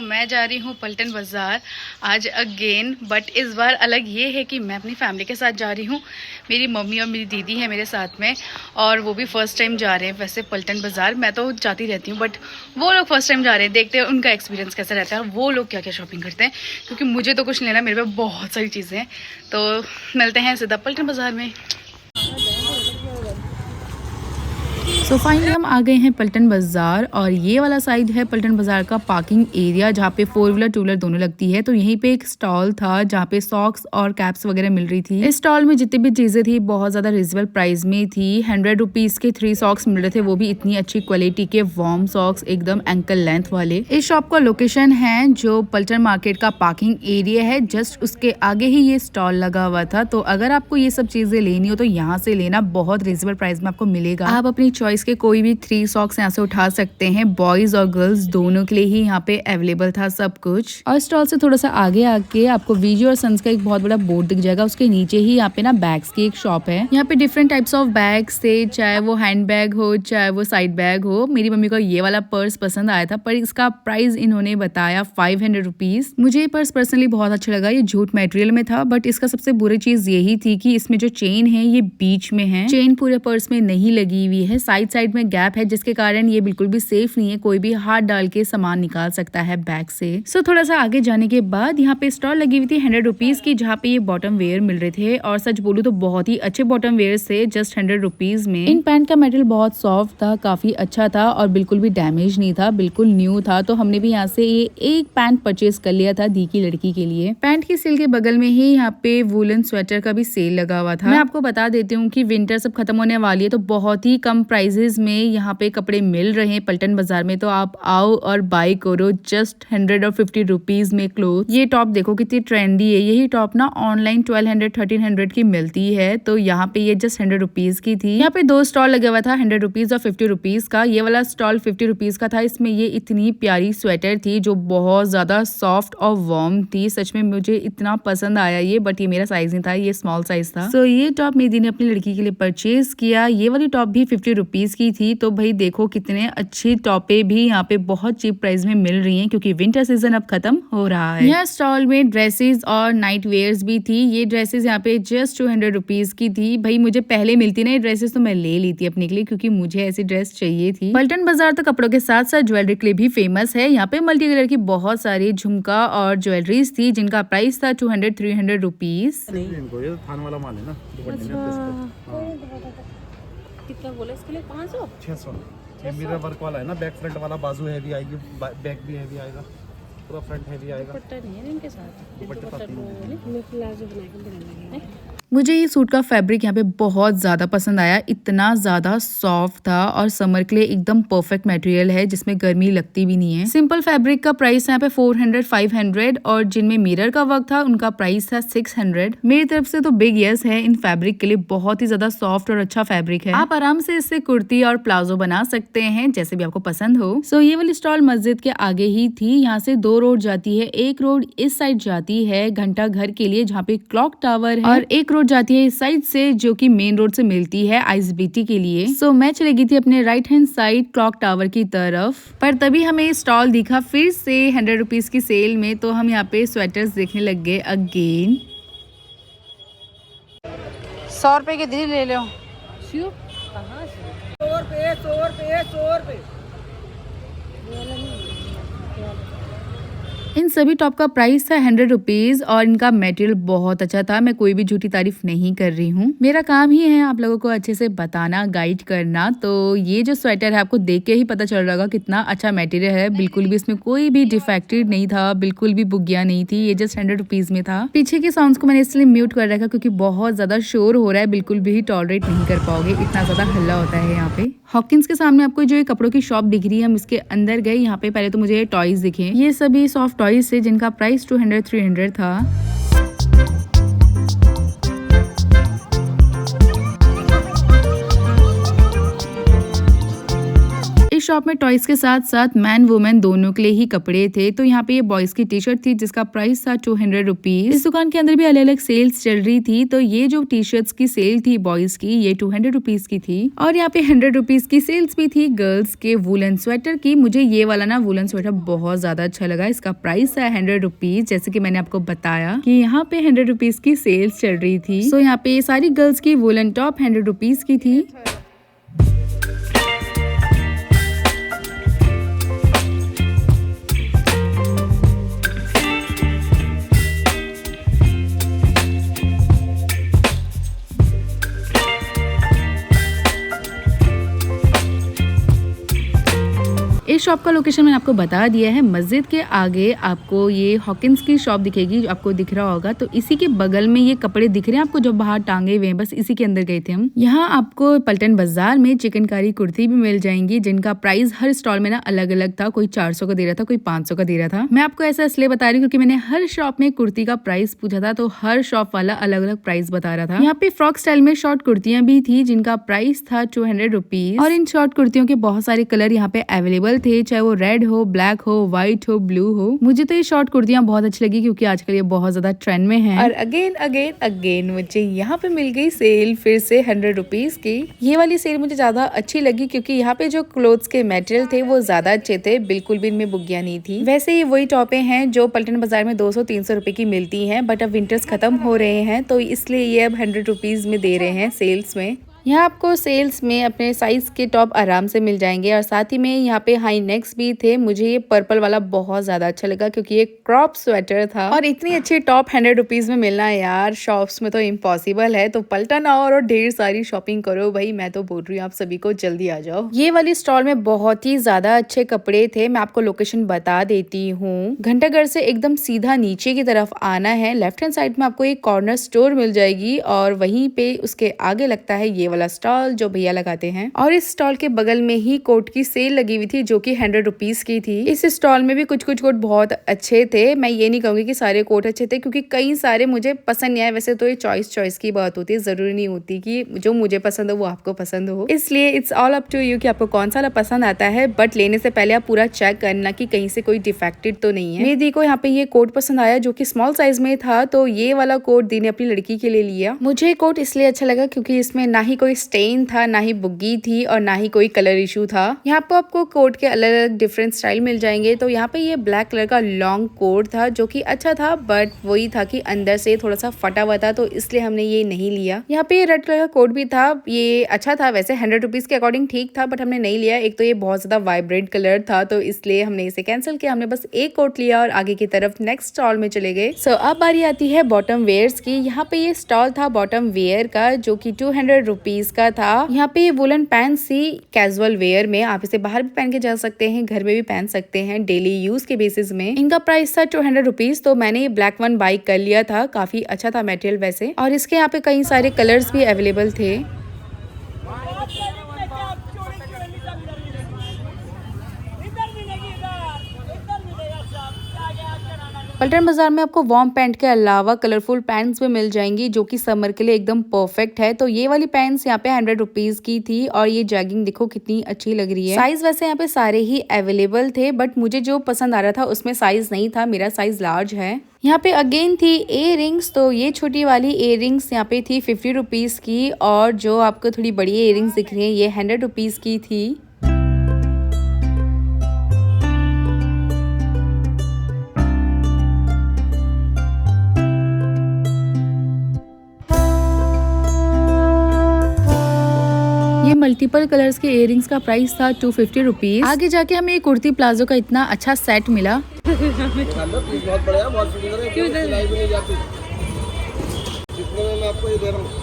मैं जा रही हूँ पलटन बाज़ार आज अगेन, बट इस बार अलग ये है कि मैं अपनी फैमिली के साथ जा रही हूँ। मेरी मम्मी और मेरी दीदी है मेरे साथ में और वो भी फ़र्स्ट टाइम जा रहे हैं। वैसे पलटन बाज़ार मैं तो जाती रहती हूँ, बट वो लोग फ़र्स्ट टाइम जा रहे हैं। देखते हैं उनका एक्सपीरियंस कैसा रहता है और वो लोग क्या क्या शॉपिंग करते हैं, क्योंकि मुझे तो कुछ लेना, मेरे पे बहुत सारी चीज़ें हैं। तो मिलते हैं सीधा पलटन बाज़ार में। सो फाइनली हम आ गए हैं पलटन बाज़ार और ये वाला साइड है पलटन बाज़ार का पार्किंग एरिया, जहाँ पे 4 व्हीलर 2 व्हीलर दोनों लगती है। तो यहीं पे एक स्टॉल था जहाँ पे सॉक्स और कैप्स वगैरह मिल रही थी। इस स्टॉल में जितनी भी चीजें थी बहुत ज्यादा रिजनेबल प्राइस में थी। 100 रुपीज के 3 सॉक्स मिल रहे थे, वो भी इतनी अच्छी क्वालिटी के वार्म सॉक्स, एकदम एंकल लेंथ वाले। इस शॉप का लोकेशन है जो पलटन मार्केट का पार्किंग एरिया है, जस्ट उसके आगे ही ये स्टॉल लगा हुआ था। तो अगर आपको ये सब चीजें लेनी हो तो यहाँ से लेना, बहुत रिजनेबल प्राइस में आपको मिलेगा। आप अपनी चॉइस के कोई भी 3 सॉक्स यहाँ से उठा सकते हैं। बॉयज और गर्ल्स दोनों के लिए ही यहाँ पे अवेलेबल था सब कुछ। और स्टॉल से थोड़ा सा आगे आके आपको वीजी और सन्स का एक बहुत बड़ा बोर्ड दिख जाएगा। उसके नीचे ही यहाँ पे ना बैग्स की एक शॉप है। यहाँ पे डिफरेंट टाइप्स ऑफ बैग्स थे, चाहे वो हैंड बैग हो चाहे वो साइड बैग हो। मेरी मम्मी को ये वाला पर्स पसंद आया था, पर इसका प्राइस इन्होंने बताया 500 रुपीज। मुझे ये पर्स पर्सनली बहुत अच्छा लगा। ये जूट मटेरियल में था, बट इसका सबसे बुरी चीज यही थी कि इसमें जो चेन है ये बीच में है। चेन पूरे पर्स में नहीं लगी हुई है, साइड साइड में गैप है, जिसके कारण ये बिल्कुल भी सेफ नहीं है। कोई भी हाथ डाल के सामान निकाल सकता है बैग से। सो थोड़ा सा आगे जाने के बाद यहाँ पे स्टॉल लगी हुई थी 100 रुपीज की, जहाँ पे ये बॉटम वेयर मिल रहे थे। और सच बोलूं तो बहुत ही अच्छे बॉटम वेयर थे, जस्ट 100 रुपीज में। इन पैंट का मटेरियल बहुत सॉफ्ट था, काफी अच्छा था और बिल्कुल भी डैमेज नहीं था, बिल्कुल न्यू था। तो हमने भी यहाँ से ये एक पैंट परचेज कर लिया था दी की लड़की के लिए। पैंट की सेल के बगल में ही यहाँ पे वुलन स्वेटर का भी सेल लगा हुआ था। मैं आपको बता देती हूँ कि विंटर सब खत्म होने वाली है, तो बहुत ही कम प्राइजेस में यहाँ पे कपड़े मिल रहे हैं पलटन बाजार में। तो आप आओ और बाय करो, जस्ट 100 और 50 रुपीज में क्लोथ। ये टॉप देखो कितनी ट्रेंडी है। यही टॉप ना ऑनलाइन 1200 1300 की मिलती है, तो यहाँ पे ये जस्ट 100 रुपीज की थी। यहाँ पे 2 स्टॉल लगा हुआ था, 100 रुपीज और 50 रुपीज का। ये वाला स्टॉल 50 रुपीज का था। इसमें ये इतनी प्यारी स्वेटर थी जो बहुत ज्यादा सॉफ्ट और वार्म थी। सच में मुझे इतना पसंद आया ये, बट ये मेरा साइज नहीं था, ये स्मॉल साइज था। सो ये टॉप मेरी दी ने अपनी लड़की के लिए परचेज किया। ये वाली टॉप भी 50 रुपीज की थी। तो भाई देखो कितने अच्छी टॉपे भी यहाँ पे बहुत चीप प्राइस में मिल रही हैं, क्योंकि विंटर सीजन अब खत्म हो रहा है। यहाँ स्टॉल में ड्रेसेस और नाइट वेयर्स भी थी। ये ड्रेसेस यहाँ पे जस्ट 200 रुपीज की थी। भाई मुझे पहले मिलती ना ये ड्रेसेस तो मैं ले ली थी अपने के लिए, क्योंकि मुझे ऐसी ड्रेस चाहिए थी। पलटन बाजार तो कपड़ों के साथ साथ ज्वेलरी के लिए भी फेमस है। यहाँ पे मल्टी कलर की बहुत सारी झुमका और ज्वेलरीज थी, जिनका प्राइस था 200-300 रुपीज। कितना बोला इसके लिए? 500 600। ये मिरर वर्क वाला है ना, बैक फ्रंट वाला। बाजू हैवी आएगी, बैक भी हैवी आएगा, पूरा फ्रंट हैवी आएगा। दुपट्टा नहीं है इनके साथ। दुपट्टा मैं प्लाजो बना के बनाऊंगी। मुझे ये सूट का फैब्रिक यहाँ पे बहुत ज़्यादा पसंद आया। इतना ज़्यादा सॉफ्ट था और समर के लिए एकदम परफेक्ट मटेरियल है, जिसमें गर्मी लगती भी नहीं है। सिंपल फैब्रिक का प्राइस यहाँ पे 400-500 और जिनमें मिरर का वर्क था उनका प्राइस था 600। मेरी तरफ से तो बिग यस है इन फैब्रिक के लिए। बहुत ही ज़्यादा सॉफ्ट और अच्छा फैब्रिक है। आप आराम से इससे कुर्ती और प्लाजो बना सकते हैं, जैसे भी आपको पसंद हो। सो ये वाली स्टॉल मस्जिद के आगे ही थी। यहाँ से 2 रोड जाती है। एक रोड इस साइड जाती है घंटा घर के लिए, जहाँ पे क्लॉक टावर है, और एक रोड जाती है इस साइड से जो कि मेन रोड से मिलती है आईएसबीटी के लिए। सो मैं चली गई थी अपने right hand side clock tower की तरफ, पर तभी हमें स्टॉल दिखा फिर से 100 रुपीज की सेल में। तो हम यहाँ पे स्वेटर्स देखने लग गए अगेन। 100 रुपए के दीदी ले लो। क्यों? कहाँ से? 100 रुपए 100 रुपए 100 रुपए। इन सभी टॉप का प्राइस था 100 रुपीज और इनका मटेरियल बहुत अच्छा था। मैं कोई भी झूठी तारीफ नहीं कर रही हूँ, मेरा काम ही है आप लोगों को अच्छे से बताना, गाइड करना। तो ये जो स्वेटर है आपको देख के ही पता चल रहा होगा कितना अच्छा मटेरियल है। बिल्कुल भी इसमें कोई भी डिफेक्टेड नहीं था, बिल्कुल भी बुगिया नहीं थी। ये जस्ट 100 रुपीज में था। पीछे के साउंड्स को मैंने इसलिए म्यूट कर रखा क्योंकि बहुत ज्यादा शोर हो रहा है, बिल्कुल भी टॉलरेट नहीं कर पाओगे, इतना ज्यादा हल्ला होता है यहाँ पे। हॉकिंस के सामने आपको जो ये कपड़ों की शॉप दिख रही है, हम इसके अंदर गए। यहाँ पे पहले तो मुझे टॉयज दिखे। ये सभी सॉफ्ट टॉयज थे जिनका प्राइस 200-300 था। इस शॉप में टॉयज के साथ साथ मैन वुमेन दोनों के लिए ही कपड़े थे। तो यहाँ पे ये बॉयज की टी शर्ट थी जिसका प्राइस था 200 रुपीज। इस दुकान के अंदर भी अलग अलग सेल्स चल रही थी। तो ये जो टी शर्ट्स की सेल थी बॉयज की, ये 200 रुपीज की थी और यहाँ पे 100 रुपीज की सेल्स भी थी गर्ल्स के वुलन स्वेटर की। मुझे ये वाला ना वुलन स्वेटर बहुत ज्यादा अच्छा लगा। इसका प्राइस है 100 रुपीज। जैसे कि मैंने आपको बताया कि यहाँ पे 100 रुपीज की सेल्स चल रही थी। सो यहाँ पे सारी गर्ल्स की वुलन टॉप 100 रुपीज की थी। इस शॉप का लोकेशन मैंने आपको बता दिया है। मस्जिद के आगे आपको ये हॉकिंस की शॉप दिखेगी, जो आपको दिख रहा होगा। तो इसी के बगल में ये कपड़े दिख रहे हैं आपको जो बाहर टांगे हुए हैं, बस इसी के अंदर गए थे हम। यहाँ आपको पलटन बाजार में चिकनकारी कुर्ती भी मिल जाएंगी जिनका प्राइस हर स्टॉल में ना अलग अलग था। कोई 400 का दे रहा था, कोई 500 का दे रहा था। मैं आपको ऐसा इसलिए बता रही हूँ क्योंकि मैंने हर शॉप में कुर्ती का प्राइस पूछा था, तो हर शॉप वाला अलग अलग प्राइस बता रहा था। यहाँ पे फ्रॉक स्टाइल में शॉर्ट कुर्तियां भी थी जिनका प्राइस था 200 रुपीज और इन शॉर्ट कुर्तियों के बहुत सारे कलर यहाँ पे अवेलेबल थे, चाहे वो रेड हो, ब्लैक हो, व्हाइट हो, ब्लू हो। मुझे तो ये शॉर्ट कुर्तियां बहुत अच्छी लगी क्योंकि आजकल ये बहुत ज्यादा ट्रेंड में है। और अगेन मुझे यहाँ पे मिल गई सेल फिर से 100 रुपीज की। ये वाली सेल मुझे ज्यादा अच्छी लगी क्योंकि यहाँ पे जो क्लोथ्स के मटेरियल थे वो ज्यादा अच्छे थे, बिल्कुल भी इनमें बुग्गियां नहीं थी। वैसे ये वही टॉपे हैं जो पलटन बाजार में 200-300 रुपए की मिलती है, बट अब विंटर्स खत्म हो रहे हैं तो इसलिए ये अब 100 रुपीज में दे रहे हैं सेल्स में। यहाँ आपको सेल्स में अपने साइज के टॉप आराम से मिल जाएंगे और साथ ही में यहाँ पे हाई नेक्स भी थे। मुझे ये पर्पल वाला बहुत ज्यादा अच्छा लगा क्योंकि ये क्रॉप स्वेटर था और इतनी अच्छी टॉप 100 रुपीज में मिलना यार शॉप्स में तो इम्पॉसिबल है। तो पलटन आओ और ढेर सारी शॉपिंग करो भाई, मैं तो बोल रही हूँ आप सभी को जल्दी आ जाओ। ये वाली स्टॉल में बहुत ही ज्यादा अच्छे कपड़े थे। मैं आपको लोकेशन बता देती हूँ। घंटाघर से एकदम सीधा नीचे की तरफ आना है, लेफ्ट हैंड साइड में आपको एक कॉर्नर स्टोर मिल जाएगी और वहीं पे उसके आगे लगता है ये वाला स्टॉल जो भैया लगाते हैं। और इस स्टॉल के बगल में ही कोट की सेल लगी हुई थी जो कि 100 रुपीज की थी। इस स्टॉल में भी कुछ कोट बहुत अच्छे थे। मैं ये नहीं कहूंगी कि सारे कोट अच्छे थे क्योंकि कई सारे मुझे पसंद नहीं आए। वैसे तो ये चॉइस की बात होती है, जरूरी नहीं होती कि जो मुझे पसंद हो वो आपको पसंद हो। इसलिए it's all up to you कि आपको कौन सा पसंद आता है, बट लेने से पहले आप पूरा चेक करना कि कहीं से कोई डिफेक्टेड तो नहीं है। मेरी दी को यहाँ पे ये कोट पसंद आया जो कि स्मॉल साइज में था, तो ये वाला कोट दी ने अपनी लड़की के लिए लिया। मुझे कोट इसलिए अच्छा लगा क्योंकि इसमें ना ही कोई स्टेन था, ना ही बुग्गी थी और ना ही कोई कलर इशू था। यहाँ पे आपको कोट के अलग अलग डिफरेंट स्टाइल मिल जाएंगे। तो यहाँ पे ये ब्लैक कलर का लॉन्ग कोट था जो कि अच्छा था, बट वही था कि अंदर से थोड़ा सा फटा हुआ था, तो इसलिए हमने ये नहीं लिया। यहाँ पे ये रेड कलर का कोट भी था, ये अच्छा था, वैसे 100 रुपीज के अकॉर्डिंग ठीक था, बट हमने नहीं लिया। एक तो ये बहुत ज्यादा वाइब्रेंट कलर था तो इसलिए हमने इसे कैंसिल किया। हमने बस एक कोट लिया और आगे की तरफ नेक्स्ट स्टॉल में चले गए। सो अब बारी आती है बॉटम वेयर्स की। यहाँ पे ये स्टॉल था बॉटम वेयर का जो कि 200 रुपीज का था। यहाँ पे ये वुलन पैंट सी कैजुअल वेयर में, आप इसे बाहर भी पहन के जा सकते हैं, घर में भी पहन सकते हैं डेली यूज के बेसिस में। इनका प्राइस था 200 रुपीज। तो मैंने ये ब्लैक वन बाई कर लिया था, काफी अच्छा था मटेरियल वैसे, और इसके यहाँ पे कई सारे कलर्स भी अवेलेबल थे। पलटन बाजार में आपको वार्म पैंट के अलावा कलरफुल पैंट्स भी मिल जाएंगी जो कि समर के लिए एकदम परफेक्ट है। तो ये वाली पैंट्स यहाँ पे 100 रुपीज की थी और ये जैगिंग देखो कितनी अच्छी लग रही है। साइज वैसे यहाँ पे सारे ही अवेलेबल थे, बट मुझे जो पसंद आ रहा था उसमें साइज नहीं था, मेरा साइज लार्ज है। यहाँ पे अगेन थी इयररिंग्स। तो ये छोटी वाली इयररिंग्स यहाँ पे थी 50 रुपीज की और जो आपको थोड़ी बड़ी इयररिंग्स दिख रही है ये 100 रुपीज की थी। ये मल्टीपल कलर्स के इयररिंग्स का प्राइस था 250 रुपीज। आगे जाके हमें कुर्ती प्लाजो का इतना अच्छा सेट मिला। बहुत बढ़िया, बहुत सुंदर है, क्यों इधर? सिलाई भी नहीं जाती। जितने में मैं आपको ये दे रहा हूँ।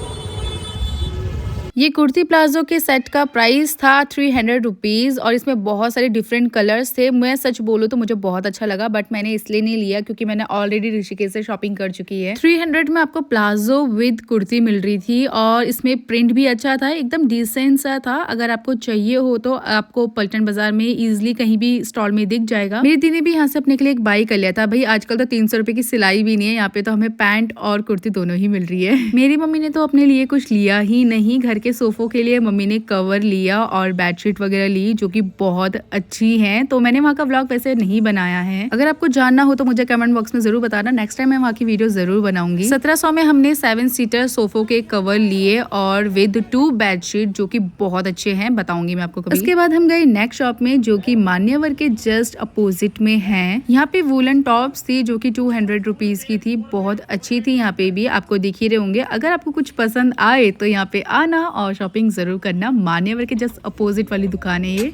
ये कुर्ती प्लाजो के सेट का प्राइस था 300 रुपीज और इसमें बहुत सारे डिफरेंट कलर्स थे। मैं सच बोलूं तो मुझे बहुत अच्छा लगा, बट मैंने इसलिए नहीं लिया क्योंकि मैंने ऑलरेडी ऋषिकेश से शॉपिंग कर चुकी है। 300 में आपको प्लाजो विद कुर्ती मिल रही थी और इसमें प्रिंट भी अच्छा था, एकदम डिसेंट सा था। अगर आपको चाहिए हो तो आपको पलटन बाजार में इजिली कहीं भी स्टॉल में दिख जाएगा। मेरी दी ने भी यहाँ से अपने के लिए एक बाई कर लिया था। भाई आजकल तो 300 रुपए की सिलाई भी नहीं है, यहाँ पे तो हमें पैंट और कुर्ती दोनों ही मिल रही है। मेरी मम्मी ने तो अपने लिए कुछ लिया ही नहीं, घर के सोफों के लिए मम्मी ने कवर लिया और बेडशीट वगैरह ली जो कि बहुत अच्छी हैं। तो मैंने वहाँ का व्लॉग वैसे नहीं बनाया है, अगर आपको जानना हो तो मुझे कमेंट बॉक्स में जरूर बताना, नेक्स्ट टाइम मैं वहाँ की वीडियो जरूर बनाऊंगी। 1700 में हमने 7 सीटर सोफों के कवर लिए और विद 2 बेडशीट जो कि बहुत अच्छे हैं, बताऊंगी मैं आपको कभी। इसके बाद हम गए नेक्स्ट शॉप में जो कि मान्यवर के जस्ट अपोजिट में है। यहाँ पे वूलन टॉप्स थी जो कि 200 रुपीज की थी, बहुत अच्छी थी। यहाँ पे भी आपको दिख ही रहे होंगे, अगर आपको कुछ पसंद आए तो यहाँ पे आना और शॉपिंग जरूर करना। मान्यवर के जस्ट अपोजिट वाली दुकान है ये।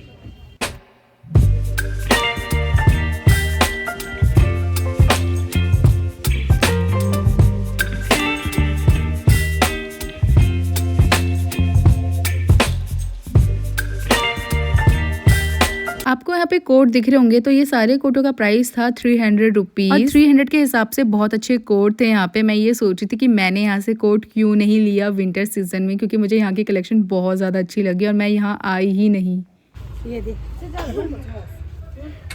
आपको यहाँ पे कोट दिख रहे होंगे, तो ये सारे कोटों का प्राइस था 300 रुपीज और 300 के हिसाब से बहुत अच्छे कोट थे यहाँ पे। मैं ये सोच रही थी कि मैंने यहाँ से कोट क्यों नहीं लिया विंटर सीजन में, क्योंकि मुझे यहाँ की कलेक्शन बहुत ज़्यादा अच्छी लगी और मैं यहाँ आई ही नहीं। ये देख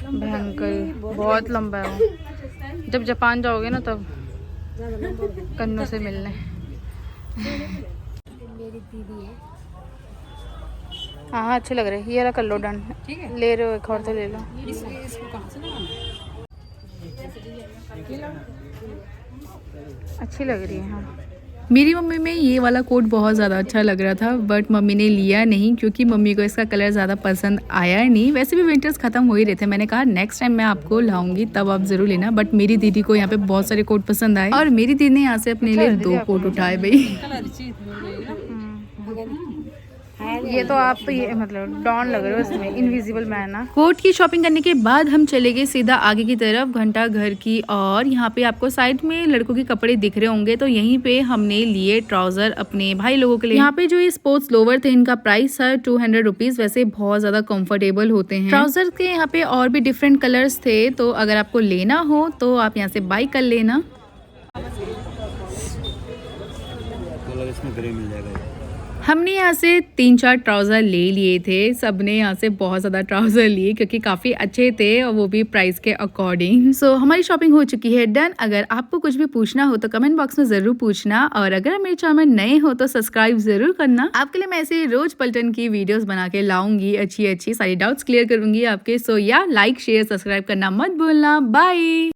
भयंकर बहुत लंबा है, जब जापान जाओगे ना तब कन्नों से मिलने। मेरी दीदी है। हाँ अच्छे लग रहे हैं, ये रहा कर लो डन। ठीक है, ले रहे हो एक और तो ले लो। इसको कहाँ से लगाना? अच्छी लग रही है। हाँ मेरी मम्मी में ये वाला कोट बहुत ज़्यादा अच्छा लग रहा था, बट मम्मी ने लिया नहीं क्योंकि मम्मी को इसका कलर ज़्यादा पसंद आया नहीं। वैसे भी विंटर्स ख़त्म हो ही रहे थे, मैंने कहा नेक्स्ट टाइम मैं आपको लाऊंगी तब आप ज़रूर लेना। बट मेरी दीदी को यहाँ पे बहुत सारे कोट पसंद आए और मेरी दीदी ने यहाँ से अपने लिए 2 कोट उठाए भाई। कलर चाहिए था। ये तो आप ये मतलब डॉन लग रहे हो इसमें, इनविजिबल मैन ना। कोट की शॉपिंग करने के बाद हम चले गए सीधा आगे की तरफ घंटा घर की, और यहाँ पे आपको साइड में लड़कों के कपड़े दिख रहे होंगे, तो यहीं पे हमने लिए ट्राउजर अपने भाई लोगों के लिए। यहाँ पे जो ये स्पोर्ट्स लोवर थे इनका प्राइस था 200 रुपीज। वैसे बहुत ज्यादा कंफर्टेबल होते हैं ट्राउजर के। यहाँ पे और भी डिफरेंट कलर्स थे, तो अगर आपको लेना हो तो आप यहाँ से बाय कर लेना। इसमें ग्रे मिल जाएगा। हमने यहाँ से 3-4 ट्राउज़र ले लिए थे, सबने यहाँ से बहुत ज़्यादा ट्राउज़र लिए क्योंकि काफ़ी अच्छे थे और वो भी प्राइस के अकॉर्डिंग। सो हमारी शॉपिंग हो चुकी है डन। अगर आपको कुछ भी पूछना हो तो कमेंट बॉक्स में ज़रूर पूछना, और अगर मेरे चैनल में नए हो तो सब्सक्राइब ज़रूर करना। आपके लिए मैं ऐसे रोज पलटन की वीडियोज़ बना के लाऊंगी, अच्छी अच्छी सारी डाउट्स क्लियर करूंगी आपके। सो या लाइक शेयर सब्सक्राइब करना मत भूलना। बाय।